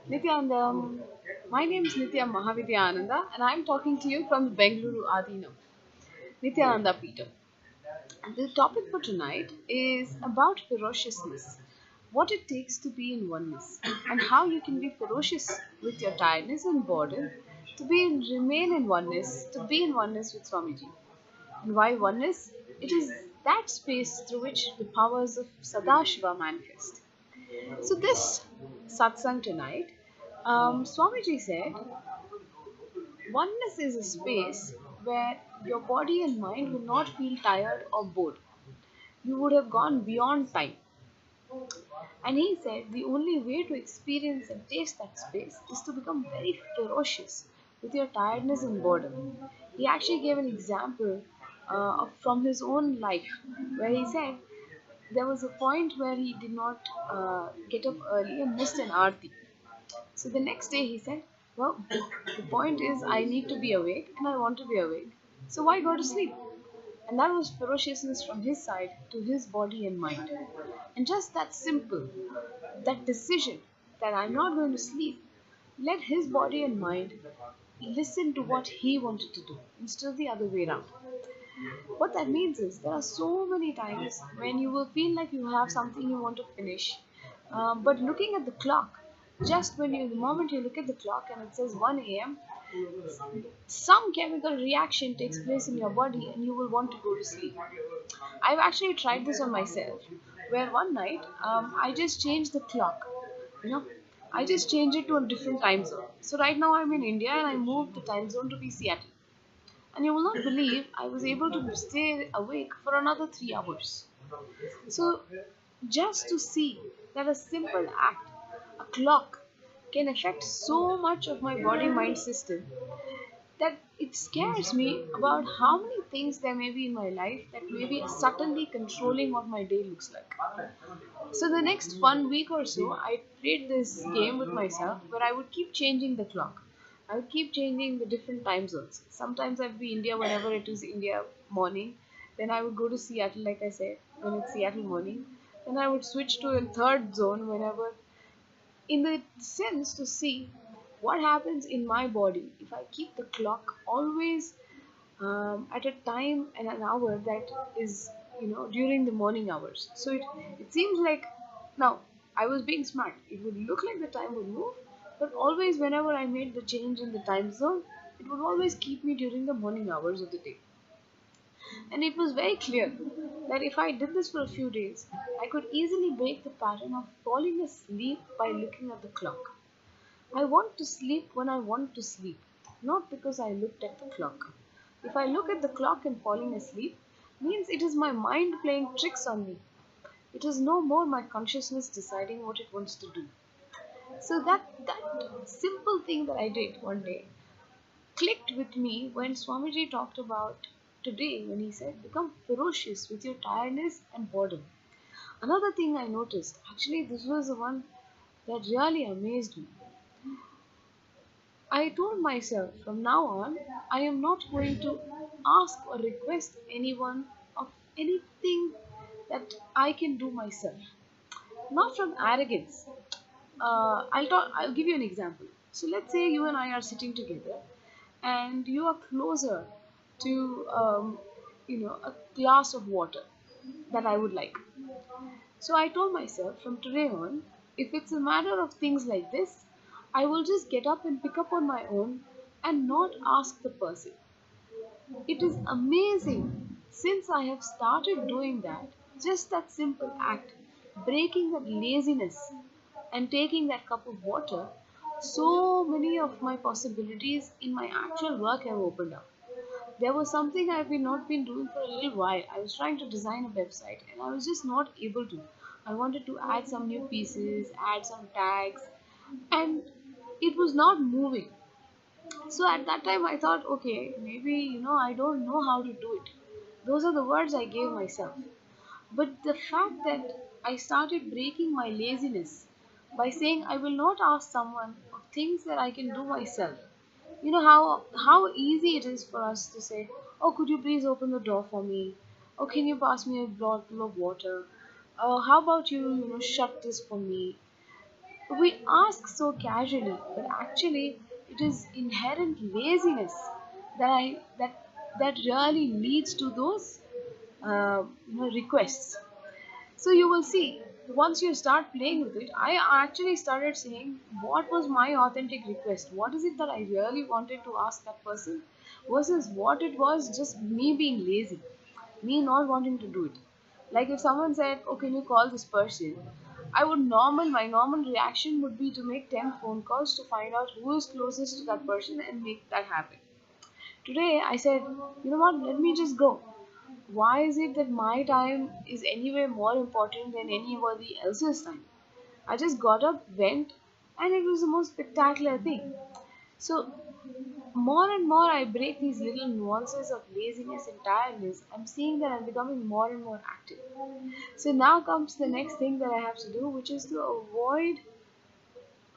Nithyanandam. My name is Nithyananda and I am talking to you from the Bengaluru Adinam, Nithyananda Peter. And the topic for tonight is about ferociousness, what it takes to be in oneness, and how you can be ferocious with your tiredness and boredom, remain in oneness, to be in oneness with Swamiji. And why oneness? It is that space through which the powers of Sadashiva manifest. So this satsang tonight, Swamiji said, oneness is a space where your body and mind will not feel tired or bored. You would have gone beyond time. And he said the only way to experience and taste that space is to become very ferocious with your tiredness and boredom. He actually gave an example from his own life where he said there was a point where he did not get up early and missed an aarti. So the next day he said, well, the point is I need to be awake and I want to be awake. So why go to sleep? And that was ferociousness from his side to his body and mind. And just that simple, that decision that I'm not going to sleep, let his body and mind listen to what he wanted to do instead of the other way around. What that means is there are so many times when you will feel like you have something you want to finish, but looking at the clock, the moment you look at the clock and it says 1 a.m., some chemical reaction takes place in your body and you will want to go to sleep. I've actually tried this on myself, where one night I just changed the clock. You know, I just changed it to a different time zone. So right now I'm in India and I moved the time zone to be Seattle. And you will not believe I was able to stay awake for another 3 hours. So, just to see that a simple act, a clock, can affect so much of my body mind system that it scares me about how many things there may be in my life that may be subtly controlling what my day looks like. So, the next 1 week or so, I played this game with myself where I would keep changing the clock. I would keep changing the different time zones. Sometimes I'd be India whenever it is India morning. Then I would go to Seattle, like I said, when it's Seattle morning. Then I would switch to a third zone whenever, in the sense to see what happens in my body if I keep the clock always at a time and an hour that is, during the morning hours. So it seems like now I was being smart. It would look like the time would move, but always whenever I made the change in the time zone, it would always keep me during the morning hours of the day. And it was very clear that if I did this for a few days, I could easily break the pattern of falling asleep by looking at the clock. I want to sleep when I want to sleep, not because I looked at the clock. If I look at the clock and falling asleep, means it is my mind playing tricks on me. It is no more my consciousness deciding what it wants to do. So that simple thing that I did one day clicked with me when Swamiji talked about today when he said, become ferocious with your tiredness and boredom. Another thing I noticed, actually this was the one that really amazed me. I told myself from now on, I am not going to ask or request anyone of anything that I can do myself. Not from arrogance. I'll give you an example. So let's say you and I are sitting together, and you are closer to a glass of water that I would like. So I told myself from today on, if it's a matter of things like this, I will just get up and pick up on my own and not ask the person. It is amazing since I have started doing that, just that simple act, breaking that laziness and taking that cup of water, so many of my possibilities in my actual work have opened up. There was something I've not been doing for a little while. I was trying to design a website and I was just not able to. I wanted to add some new pieces, add some tags, and it was not moving. So at that time I thought, okay, maybe I don't know how to do it. Those are the words I gave myself. But the fact that I started breaking my laziness by saying I will not ask someone of things that I can do myself. You know how easy it is for us to say, oh, could you please open the door for me? Oh, can you pass me a bottle of water? How about you shut this for me? We ask so casually, but actually it is inherent laziness that really leads to those requests. So you will see, once you start playing with it, I actually started saying what was my authentic request. What is it that I really wanted to ask that person versus what it was just me being lazy, me not wanting to do it. Like if someone said, "Oh, can you call this person?" my normal reaction would be to make 10 phone calls to find out who is closest to that person and make that happen. Today I said, you know what, let me just go. Why is it that my time is anyway more important than anybody else's time? I just got up, went, and it was the most spectacular thing. So, more and more I break these little nuances of laziness and tiredness, I'm seeing that I'm becoming more and more active. So, now comes the next thing that I have to do, which is to avoid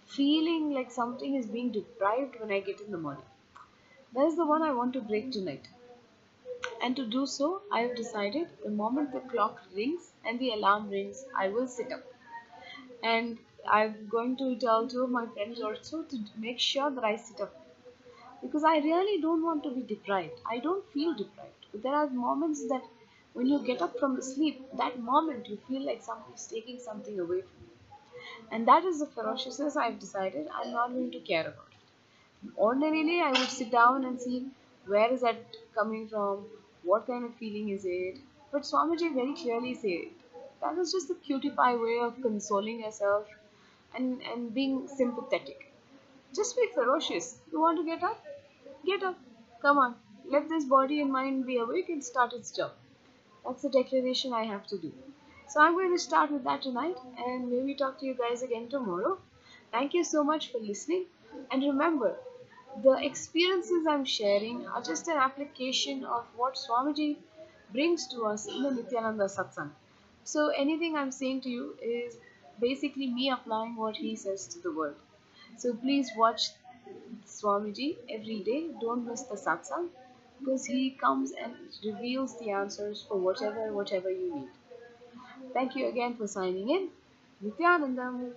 feeling like something is being deprived when I get in the morning. That is the one I want to break tonight. And to do so, I have decided the moment the clock rings and the alarm rings, I will sit up. And I'm going to tell two of my friends also to make sure that I sit up. Because I really don't want to be deprived. I don't feel deprived. But there are moments that when you get up from the sleep, that moment you feel like somebody's taking something away from you. And that is the ferociousness I've decided I'm not going to care about. Ordinarily, I would sit down and see where is that coming from, what kind of feeling is it. But Swamiji very clearly said that is just a cutie pie way of consoling yourself and being sympathetic. Just be ferocious. You want to get up? Get up. Come on. Let this body and mind be awake and start its job. That's the declaration I have to do. So I'm going to start with that tonight and maybe talk to you guys again tomorrow. Thank you so much for listening. And remember, the experiences I'm sharing are just an application of what Swamiji brings to us in the Nithyananda satsang. So anything I'm saying to you is basically me applying what he says to the world. So please watch Swamiji every day. Don't miss the satsang because he comes and reveals the answers for whatever you need. Thank you again for signing in. Nithyanandam.